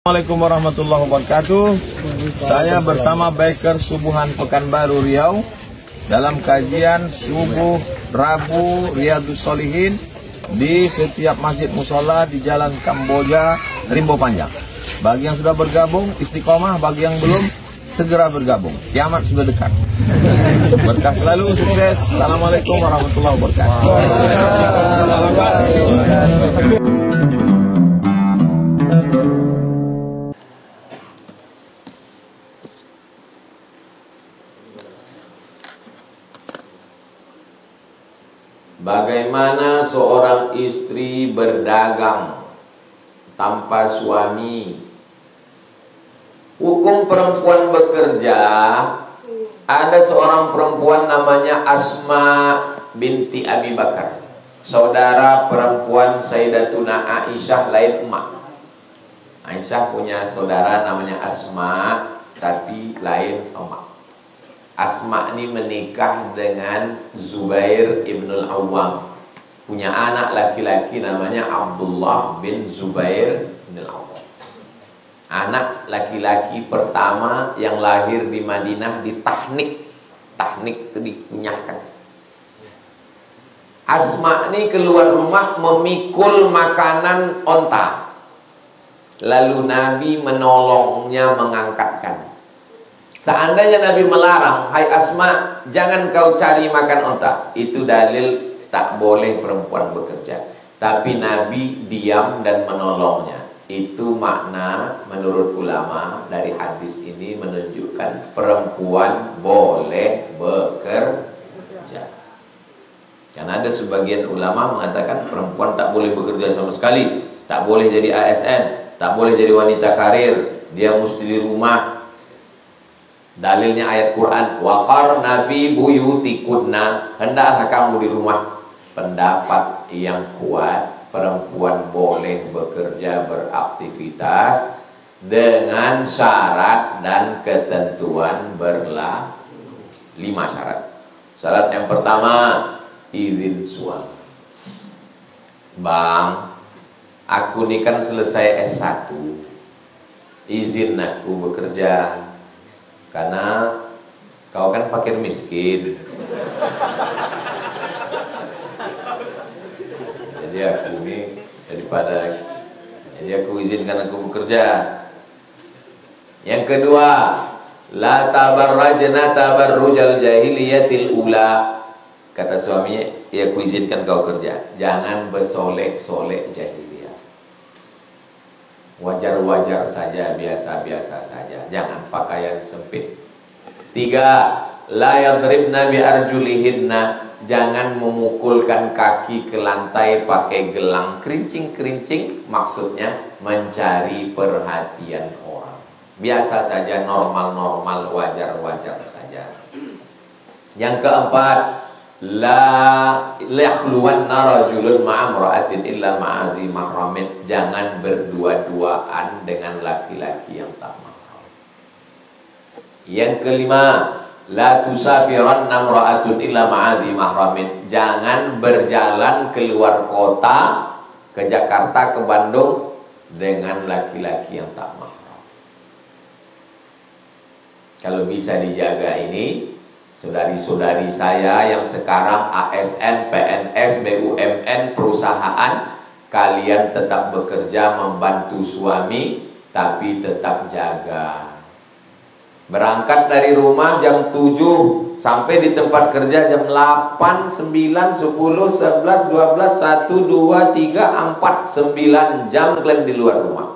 Assalamualaikum warahmatullahi wabarakatuh. Saya bersama Biker Subuhan Pekanbaru Riau dalam kajian subuh Rabu Riyadhus Shalihin di setiap masjid musola di Jalan Kamboja, Rimbo Panjang. Bagi yang sudah bergabung istiqomah, bagi yang belum segera bergabung. Kiamat sudah dekat. Berkah selalu, sukses. Assalamualaikum warahmatullahi wabarakatuh. Bagaimana seorang istri berdagang tanpa suami? Hukum perempuan bekerja. Ada seorang perempuan namanya Asma binti Abi Bakar, saudara perempuan Sayyidatuna Aisyah, lain emak. Aisyah punya saudara namanya Asma, tapi lain emak. Asma ini menikah dengan Zubair ibnul Awwam, punya anak laki-laki namanya Abdullah bin Zubair ibnul Awwam. Anak laki-laki pertama yang lahir di Madinah di Tahnik. Tahnik itu dikunyahkan. Asma ini keluar rumah memikul makanan onta, lalu Nabi menolongnya mengangkatkan. Seandainya Nabi melarang, hai Asma, jangan kau cari makan onta, itu dalil tak boleh perempuan bekerja. Tapi Nabi diam dan menolongnya. Itu makna menurut ulama dari hadis ini menunjukkan perempuan boleh bekerja. Karena ada sebagian ulama mengatakan perempuan tak boleh bekerja sama sekali, tak boleh jadi ASN, tak boleh jadi wanita karir, dia mesti di rumah. Dalilnya ayat Quran, waqarna fi buyutikunna, hendaklah kamu di rumah. Pendapat yang kuat, perempuan boleh bekerja beraktivitas dengan syarat dan ketentuan berlaku. 5 syarat. Syarat yang pertama, izin suami. Bang, aku ini kan selesai S1, izin aku bekerja. Karena kau kan fakir miskin, jadi aku ini jadi aku izinkan aku bekerja. Yang kedua, la tabarrajna tabarrujal jahiliyatil ula. Kata suaminya, ya aku izinkan kau kerja, jangan bersolek-solek jahiliyah. Wajar-wajar saja, biasa-biasa saja, jangan pakaian sempit. 3, la yadribna bi arjulihinna, jangan memukulkan kaki ke lantai pakai gelang kerincing-kerincing, maksudnya mencari perhatian orang. Biasa saja, normal-normal, wajar-wajar saja. Yang keempat, la yakhluwanna rajulun ma'amra'atin illa ma'azi mahramin, jangan berdua-duaan dengan laki-laki yang tak mahram. Yang kelima, la tusafiranna imra'atun illa ma'azi mahramin, jangan berjalan keluar kota ke Jakarta, ke Bandung dengan laki-laki yang tak mahram. Kalau bisa dijaga ini, saudari-saudari saya yang sekarang ASN, PNS, BUMN, perusahaan, kalian tetap bekerja membantu suami, tapi tetap jaga. Berangkat dari rumah jam 7, sampai di tempat kerja jam 8, 9, 10, 11, 12, 1, 2, 3, 4, 9 jam kalian di luar rumah.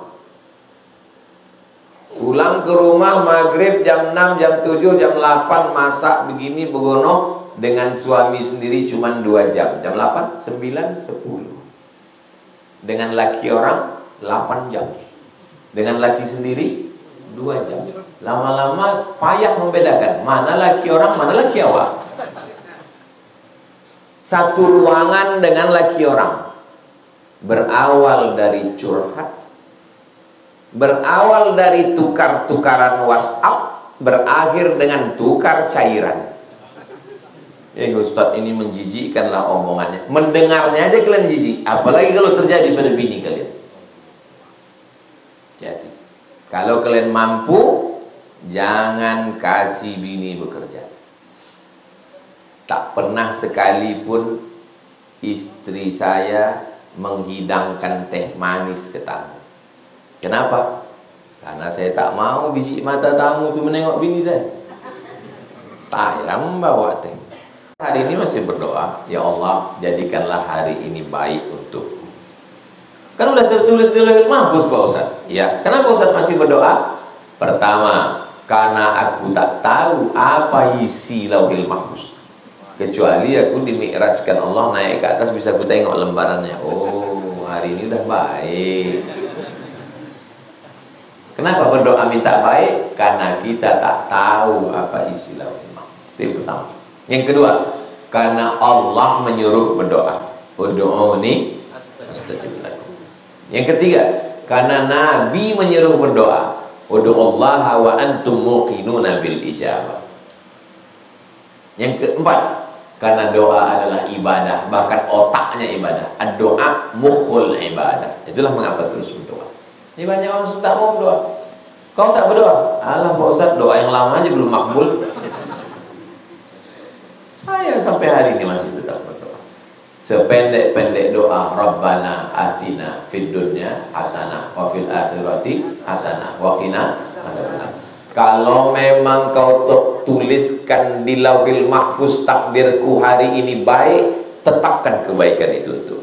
Pulang ke rumah maghrib jam 6, jam 7, jam 8, masak begini begono dengan suami sendiri cuma 2 jam. Jam 8, 9, 10. Dengan laki orang 8 jam. Dengan laki sendiri 2 jam. Lama-lama payah membedakan mana laki orang, mana laki awak. Satu ruangan dengan laki orang. Berawal dari curhat, berawal dari tukar-tukaran WhatsApp, berakhir dengan tukar cairan. Ya Ustaz, ini menjijikkanlah omongannya. Mendengarnya aja kalian jijik, apalagi kalau terjadi pada bini kalian. Jadi Kalau kalian mampu, jangan kasih bini bekerja. Tak pernah sekalipun istri saya menghidangkan teh manis ke tamu. Kenapa? Karena saya tak mau biji mata tamu tu menengok bini saya. Saya membawa teh. Hari ini masih berdoa, ya Allah, jadikanlah hari ini baik untukku. Kan udah tertulis di Lauhul Mahfuz Pak Ustaz. Ya, kenapa Ustaz masih berdoa? Pertama, karena aku tak tahu apa isi Lauhul Mahfuz. Kecuali aku dimi'rajkan Allah naik ke atas, bisa aku tengok lembarannya. Oh, hari ini udah baik. Kenapa berdoa minta baik? Karena kita tak tahu apa isi Lauhul Mahfuz. Itu yang pertama. Yang kedua, karena Allah menyuruh berdoa. Ud'uni astajib lakum. Yang ketiga, karena Nabi menyuruh berdoa. Ud'ullaha wa antum muqinuna bil ijabah. Yang keempat, karena doa adalah ibadah, bahkan otaknya ibadah. Ad-doa mukhul ibadah. Itulah mengapa terus berdoa. Ini banyak orang tak mau berdoa. Kau tak berdoa? Alah Pak Ustaz, doa yang lama aja belum makbul. Saya sampai hari ini masih tetap berdoa. Sependek-pendek doa, Rabbana atina fid dunya hasanah wa fil akhirati hasanah wa qina adzabannar. Kalau memang kau tuliskan di Lauhul Mahfuz takdirku hari ini baik, tetapkan kebaikan itu untuk.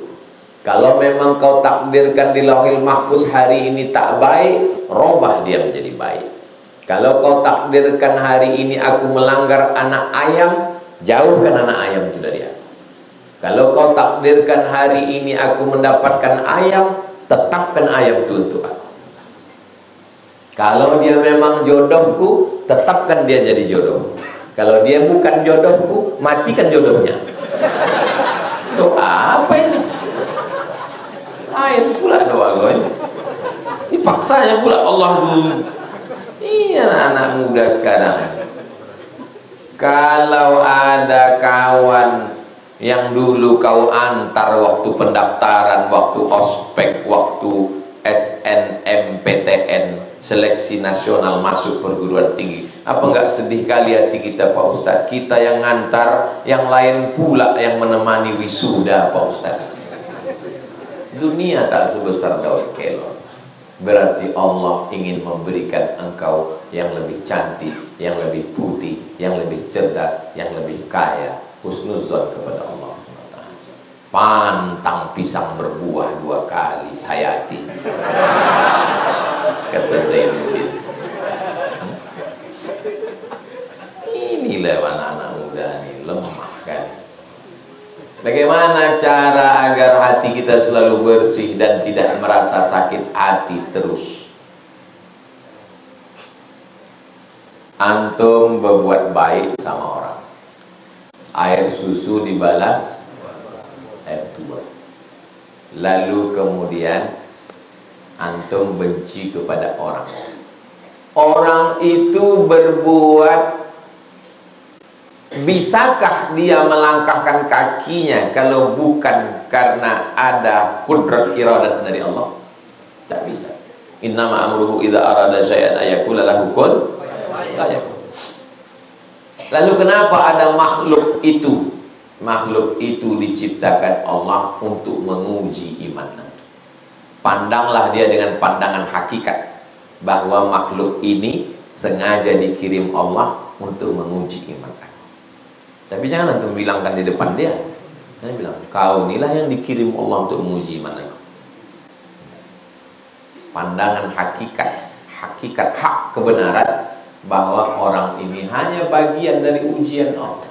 Kalau memang kau takdirkan di Lauhul Mahfuz hari ini tak baik, robah dia menjadi baik. Kalau kau takdirkan hari ini aku melanggar anak ayam, jauhkan anak ayam itu dari aku. Kalau kau takdirkan hari ini aku mendapatkan ayam, tetapkan ayam itu untuk aku. Kalau dia memang jodohku, tetapkan dia jadi jodoh. Kalau dia bukan jodohku, matikan jodohnya. Doa apa ini? Lain pula doa kau ini. Dipaksanya pula Allah itu. Iya anak muda sekarang. Kalau ada kawan yang dulu kau antar waktu pendaftaran, waktu ospek, waktu SNMPTN, seleksi nasional masuk perguruan tinggi, apa enggak sedih kali hati kita Pak Ustaz? Kita yang ngantar, yang lain pula yang menemani wisuda Pak Ustaz. Dunia tak sebesar daun kelor. Berarti Allah ingin memberikan engkau yang lebih cantik, yang lebih putih, yang lebih cerdas, yang lebih kaya. Husnuzon kepada Allah SWT. Pantang pisang berbuah 2 kali, hayati. Kata Zainuddin. Inilah anak-anak muda ini lemah kan. Bagaimana cara agar hati kita selalu bersih dan tidak merasa sakit hati terus? Antum berbuat baik sama orang. Air susu dibalas air tua. Lalu kemudian antum benci kepada orang. Orang itu berbuat, bisakah dia melangkahkan kakinya kalau bukan karena ada qudrat iradat dari Allah? Tak bisa. Innama amruhu idza arada syai'an ayaqula lahu kun fayakun. Lalu kenapa ada makhluk itu? Makhluk itu diciptakan Allah untuk menguji iman. Pandanglah dia dengan pandangan hakikat bahwa makhluk ini sengaja dikirim Allah untuk menguji iman. Tapi jangan antum bilangkan di depan dia. Jangan bilang, kau inilah yang dikirim Allah untuk menguji iman aku. Pandangan hakikat, hakikat hak kebenaran, bahwa orang ini hanya bagian dari ujian Allah.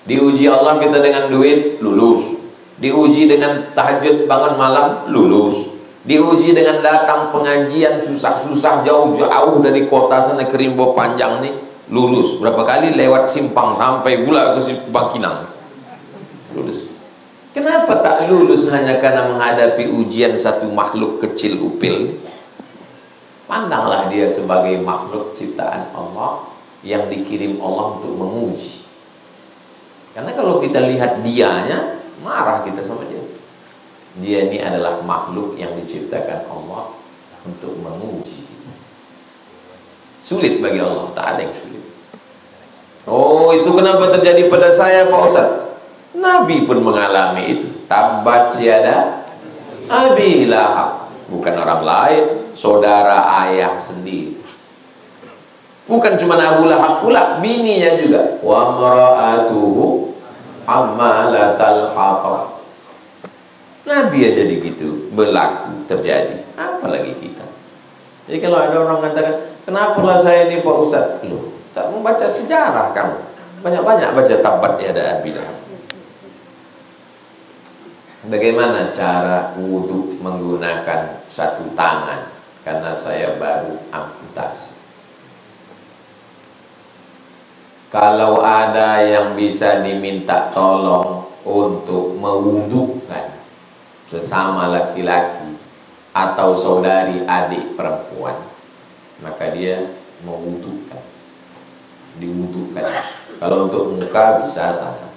Diuji Allah kita dengan duit, lulus. Diuji dengan tahajud bangun malam, lulus. Diuji dengan datang pengajian susah-susah jauh-jauh dari kota sana ke Rimbo Panjang nih, lulus. Berapa kali lewat Simpang sampai pula ke Bangkinang, lulus. Kenapa tak lulus? Hanya karena menghadapi ujian satu makhluk kecil upil. Pandanglah dia sebagai makhluk ciptaan Allah yang dikirim Allah untuk menguji. Karena kalau kita lihat dianya, marah kita sama dia. Dia ini adalah makhluk yang diciptakan Allah untuk menguji. Sulit bagi Allah, tak ada yang sulit. Oh, itu kenapa terjadi pada saya Pak Ustaz? Nabi pun mengalami itu. Tabat siada Abi Lahab. Bukan orang lain, saudara ayah sendiri. Bukan cuma Abu Lahab pula, bininya juga. Wa mara'atuhu ammalatal hatab. Nabi aja gitu berlaku, terjadi. Apalagi kita. Jadi kalau ada orang mengatakan, kenapa lah saya ini Pak Ustaz? Loh, tak membaca sejarah kamu. Banyak-banyak baca tabat ya ada Abi Lahab. Bagaimana cara wudhu menggunakan satu tangan? Karena saya baru amputasi. Kalau ada yang bisa diminta tolong untuk mewudhukan sesama laki-laki atau saudari adik perempuan, maka dia mewudhukan, diwudhukan. Kalau untuk muka bisa tangan,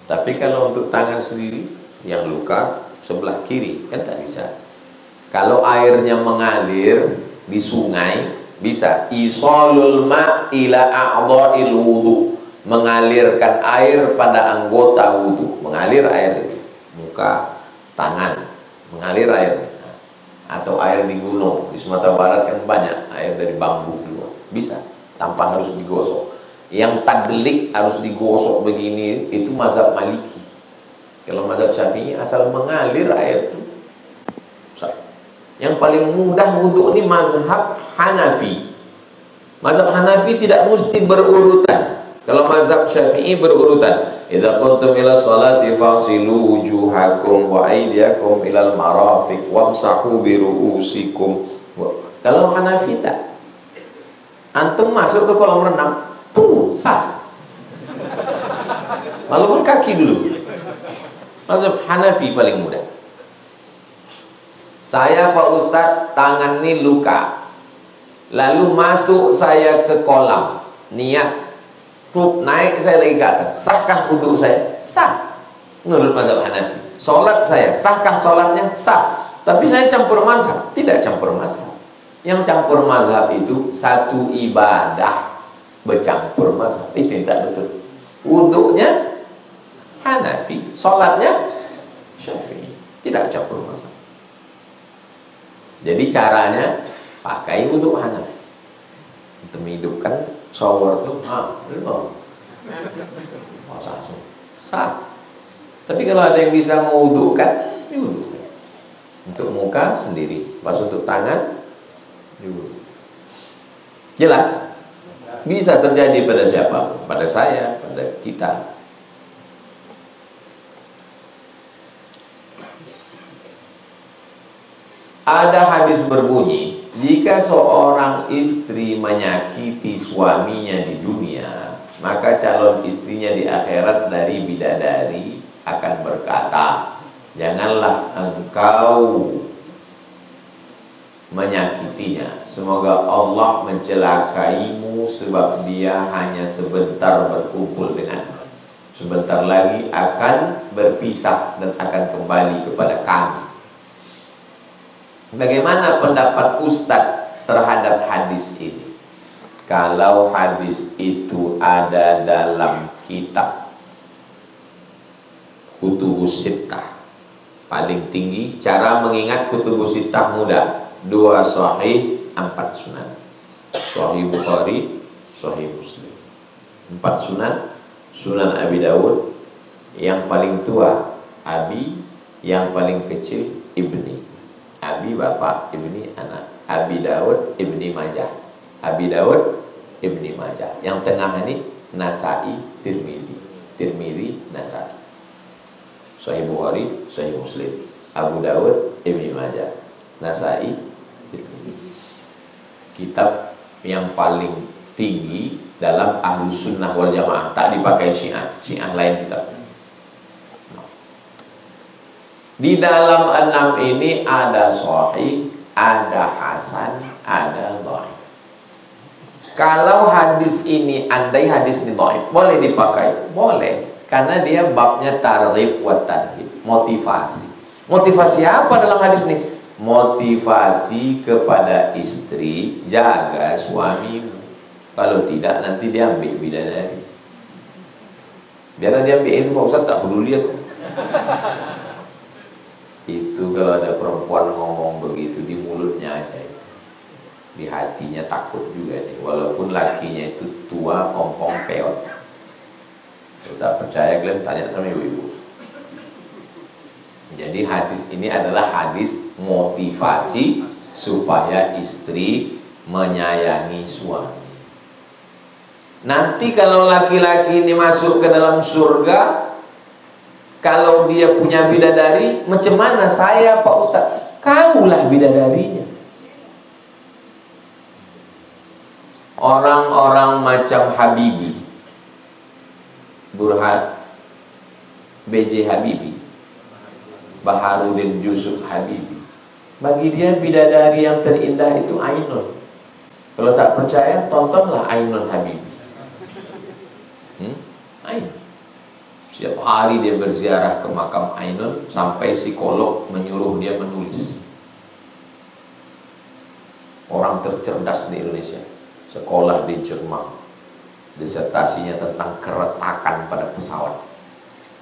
tapi kalau untuk tangan sendiri yang luka sebelah kiri kan tak bisa. Kalau airnya mengalir di sungai bisa isolul ma ila a'dha'il wudu, mengalirkan air pada anggota wudu, mengalir air itu muka, tangan, mengalir air. Atau air di gunung di Sumatera Barat kan banyak air dari bambu dulu, bisa tanpa harus digosok. Yang tadlik harus digosok begini itu mazhab Maliki. Kalau mazhab Syafi'i asal mengalir air itu sah. Yang paling mudah wudu ini mazhab Hanafi. Mazhab Hanafi tidak mesti berurutan. Kalau mazhab Syafi'i berurutan. Idza kuntum ila sholati fagsilu wujuhakum wa aydiyakum ilal marafiq wamsahu bi ru'usikum. Kalau Hanafi tak. Antum masuk ke kolam renang, sah. Walaupun kaki dulu. Mazhab Hanafi paling mudah. Saya Pak Ustadz tangan ini luka, lalu masuk saya ke kolam, niat naik saya lagi ke atas, sahkah wudu saya? Sah menurut mazhab Hanafi. Solat saya, sahkah solatnya? Sah. Tapi saya campur mazhab? Tidak campur mazhab. Yang campur mazhab itu satu ibadah bercampur mazhab, itu yang tak betul. Wudunya Hanafi, solatnya Syafi'i, tidak campur mazhab. Jadi caranya pakai wudu Hanafi untuk menghidupkan shower itu, belum sah. Tapi kalau ada yang bisa mewudukan, diwudukan. Untuk muka sendiri, pas untuk tangan, diwudu. Jelas? Bisa terjadi pada siapa? Pada saya, pada kita. Ada hadis berbunyi, jika seorang istri menyakiti suaminya di dunia, maka calon istrinya di akhirat dari bidadari akan berkata, janganlah engkau menyakitinya. Semoga Allah mencelakaimu sebab dia hanya sebentar berkumpul denganmu. Sebentar lagi akan berpisah dan akan kembali kepada kami. Bagaimana pendapat Ustadz terhadap hadis ini? Kalau hadis itu ada dalam kitab Kutubus Sittah, paling tinggi, cara mengingat Kutubus Sittah mudah, 2 sahih, 4 sunan. Sahih Bukhari, Sahih Muslim. 4 sunan, Sunan Abi Dawud, yang paling tua Abi, yang paling kecil Ibni. Abi bapak, Ibni anak. Abi Daud, Ibni Majah. Abi Daud, Ibni Majah. Yang tengah ini Nasai, Tirmidzi. Tirmidzi, Nasai. Sahih Bukhari, Sahih Muslim. Abu Daud, Ibni Majah. Nasai, Tirmidzi. Kitab yang paling tinggi dalam Ahlus Sunnah wal Jamaah, tak dipakai Syiah. Syiah lain kitab. Di dalam 6 ini ada sahih, ada hasan, ada dhaif. Kalau hadis ini, andai hadis ini dhaif, boleh dipakai? Boleh, karena dia babnya targhib wa tarhib, motivasi. Motivasi apa dalam hadis ini? Motivasi kepada istri, jaga suamimu. Kalau tidak nanti dia ambil bidadari. Biar dia ambil itu Pak Ustaz, tak peduli aku. Itu kalau ada perempuan ngomong begitu di mulutnya aja itu. Di hatinya takut juga nih. Walaupun lakinya itu tua, ompong, peot. Kalau tak percaya kalian tanya sama ibu-ibu. Jadi hadis ini adalah hadis motivasi supaya istri menyayangi suami. Nanti kalau laki-laki ini masuk ke dalam surga, kalau dia punya bidadari, macam mana saya Pak Ustaz? Kaulah bidadarinya. Orang-orang macam Habibie, Burhan B.J. Habibie, Baharudin Yusuf Habibie, bagi dia bidadari yang terindah itu Ainun. Kalau tak percaya, tontonlah Ainun Habibie. Ainun. Setiap hari dia berziarah ke makam Ainun, sampai psikolog menyuruh dia menulis. Orang tercerdas di Indonesia, sekolah di Jerman, disertasinya tentang keretakan pada pesawat.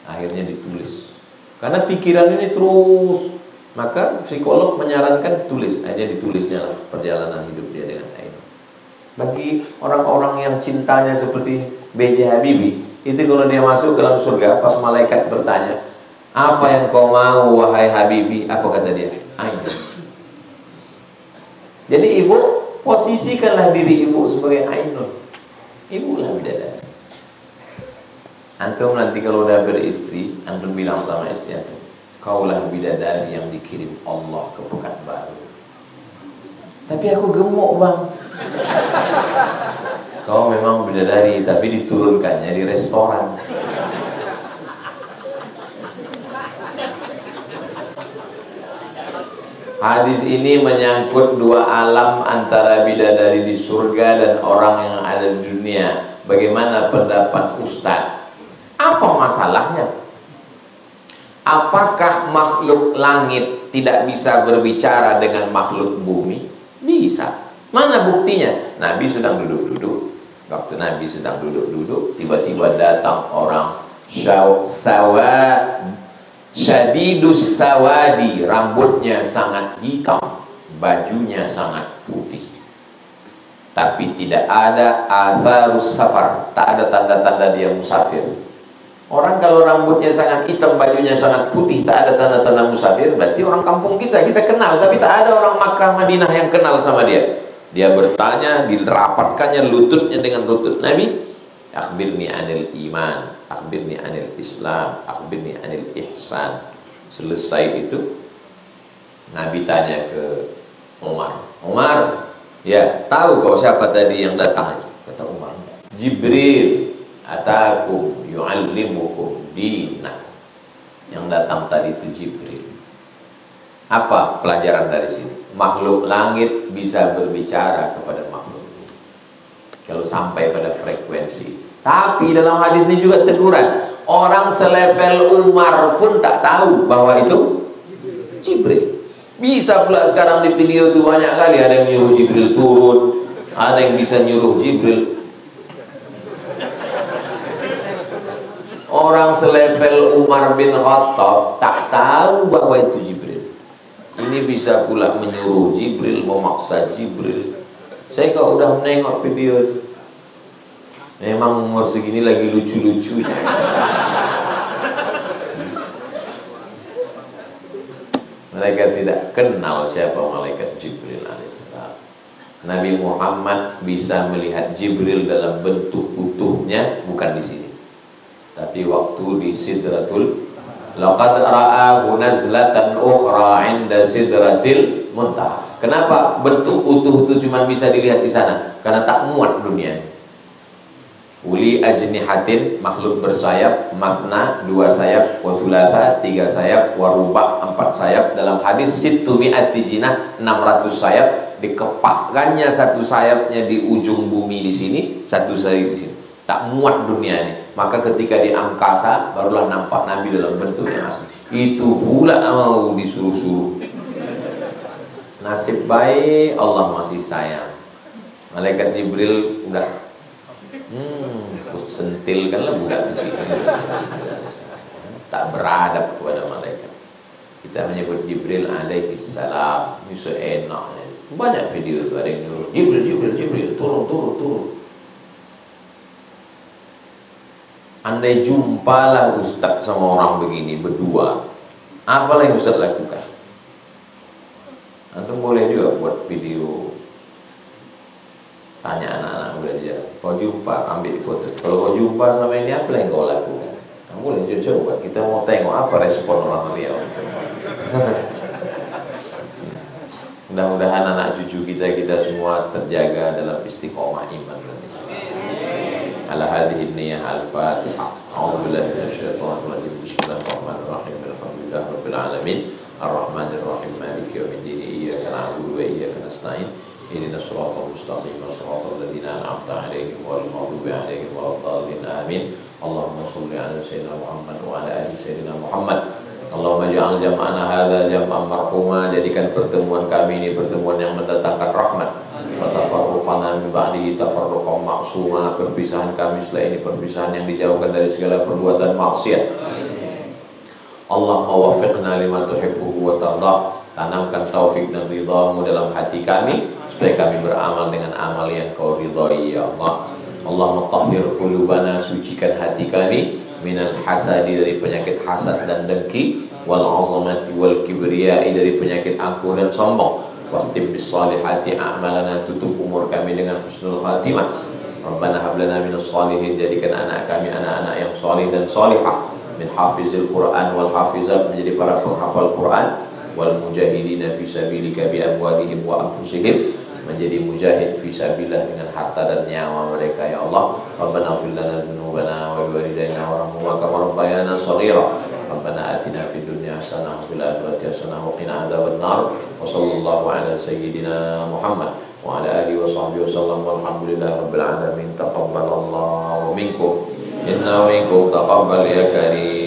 Akhirnya ditulis. Karena pikiran ini terus, maka psikolog menyarankan tulis. Aja ditulisnya lah perjalanan hidup dia dengan Ainun. Bagi orang-orang yang cintanya seperti B.J. Habibie, itu kalau dia masuk dalam surga, pas malaikat bertanya, apa yang kau mau wahai Habibie? Apa kata dia? Ainun. Jadi ibu, posisikanlah diri ibu sebagai Ainun. Ibu lah bidadari. Antum nanti kalau udah beristri, antum bilang sama istri antum, kaulah bidadari yang dikirim Allah ke Pekanbaru. Tapi aku gemuk bang. Kau memang bidadari, tapi diturunkannya di restoran. Hadis ini menyangkut dua alam antara bidadari di surga dan orang yang ada di dunia. Bagaimana pendapat Ustaz? Apa masalahnya? Apakah makhluk langit tidak bisa berbicara dengan makhluk bumi? Bisa. Mana buktinya? Nabi sedang duduk-duduk. Waktu Nabi sedang duduk-duduk, tiba-tiba datang orang syadidus sawadi, rambutnya sangat hitam, bajunya sangat putih, tapi tidak ada atharus safar, tak ada tanda-tanda dia musafir. Orang kalau rambutnya sangat hitam, bajunya sangat putih, tak ada tanda-tanda musafir, berarti orang kampung kita kenal, tapi tak ada orang Makkah Madinah yang kenal sama dia. Dia bertanya, dirapatkannya lututnya dengan lutut Nabi. Akhbirni anil iman, akhbirni anil Islam, akhbirni anil ihsan. Selesai itu, Nabi tanya ke Umar, Umar, ya tahu kau siapa tadi yang datang? Kata Umar, Jibril atakum yu'allimukum dinakum. Yang datang tadi itu Jibril. Apa pelajaran dari sini? Makhluk langit bisa berbicara kepada makhluk ini kalau sampai pada frekuensi itu. Tapi dalam hadis ini juga teguran, orang selevel Umar pun tak tahu bahwa itu Jibril. Bisa pula sekarang di video itu banyak kali ada yang nyuruh Jibril turun, ada yang bisa nyuruh Jibril. Orang selevel Umar bin Khattab tak tahu bahwa itu Jibril. Ini bisa pula menyuruh Jibril, memaksa Jibril. Saya kalau udah menengok video itu, memang umur segini lagi lucu-lucunya. Mereka tidak kenal siapa malaikat Jibril alaihissalam. Nabi Muhammad bisa melihat Jibril dalam bentuk utuhnya, bukan di sini, tapi waktu di Sidratul. Laqad ra'ahu nazlatan ukhra 'inda sidratil muntaha. Kenapa bentuk utuh itu cuma bisa dilihat di sana? Karena tak muat dunia. Uli ajnihatin, makhluk bersayap, mathna, 2 sayap, wa thulatha, 3 sayap, wa ruba', 4 sayap. Dalam hadis sittu mi'ati jinah, 600 sayap. Dikepakkannya satu sayapnya di ujung bumi di sini, satu sayap di sini. Tak muat dunia ini. Maka ketika di angkasa barulah nampak Nabi dalam bentuk yang asli. Itu pula mau disuruh-suruh. Nasib baik Allah masih sayang. Malaikat Jibril udah sentilkanlah budak kecil. Tak beradab kepada malaikat. Kita menyebut Jibril alaihi salam. Ini seenaknya. Banyak video itu ada yang nyuruh Jibril turun. Andai jumpalah Ustaz sama orang begini berdua, apalah yang Ustaz lakukan? Antum boleh juga buat video, tanya anak-anak muda di jalan, kau jumpa, ambil foto. Kalau kau jumpa sama ini, apa yang kau lakukan? Kamu boleh coba. Kita mau tengok apa respon orang Riau. Mudah-mudahan anak cucu kita semua terjaga dalam istiqomah iman dan Islam. Ala hadhihi niyyah al-Fatihah. A'udzu billahi minasyaitonir rajim. Bismillahirrahmanirrahim. Alhamdulillahi rabbil alamin. Ar-Rahmanir Rahim. Maliki yaumiddin. Iyyaka na'budu wa iyyaka nasta'in. Ihdinas siratal mustaqim. Shiratal ladzina an'amta 'alaihim ghairil maghdubi 'alaihim waladdallin. Amin. Allahumma shalli 'ala sayyidina Muhammad wa 'ala ali sayyidina Muhammad. Allahumma ja'al jam'ana hadza jam'an marhuma. Jadikan pertemuan kami ini pertemuan yang mendatangkan rahmat. Wa tafarruqana min ba'dihi tafarruqan ma'suma. Perpisahan kami setelah ini perpisahan yang dijauhkan dari segala perbuatan maksiat. Allahumma waffiqna lima tuhibbuhu wa tardah. Tanamkan taufik dan ridhamu dalam hati kami supaya kami beramal dengan amal yang kau ridhai ya Allah. Allahumma tahhir qulubana, sucikan hati kami minal hasadi, dari penyakit hasad dan dengki, wal azamati wal kibriyai, dari penyakit angkuh dan sombong. Waqtim bis salihati a'malana, tutup umur kami dengan husnul khatimah. Rabbana hab lana minas salihin, jadikan anak kami anak-anak yang salih dan salihah. Min hafizil Quran wal hafizat, menjadi para penghafal Quran. Wal mujahidina fi sabilika bi amwalihim wa anfusihim, menjadi mujahid fi sabilillah dengan harta dan nyawa mereka ya Allah. Rabbana ighfir lana dzunubana wa liwalidayna warhamhuma kama rabbayana shaghira. Rabbana atina fid dunya hasanah wa fil akhirati hasanah wa qina adzabannar. Wa sallallahu ala sayyidina Muhammad wa ala alihi wa sahbihi wasallam walhamdulillahi rabbil alamin. Taqabbalallahu minkum inna minkum taqabbal ya karim.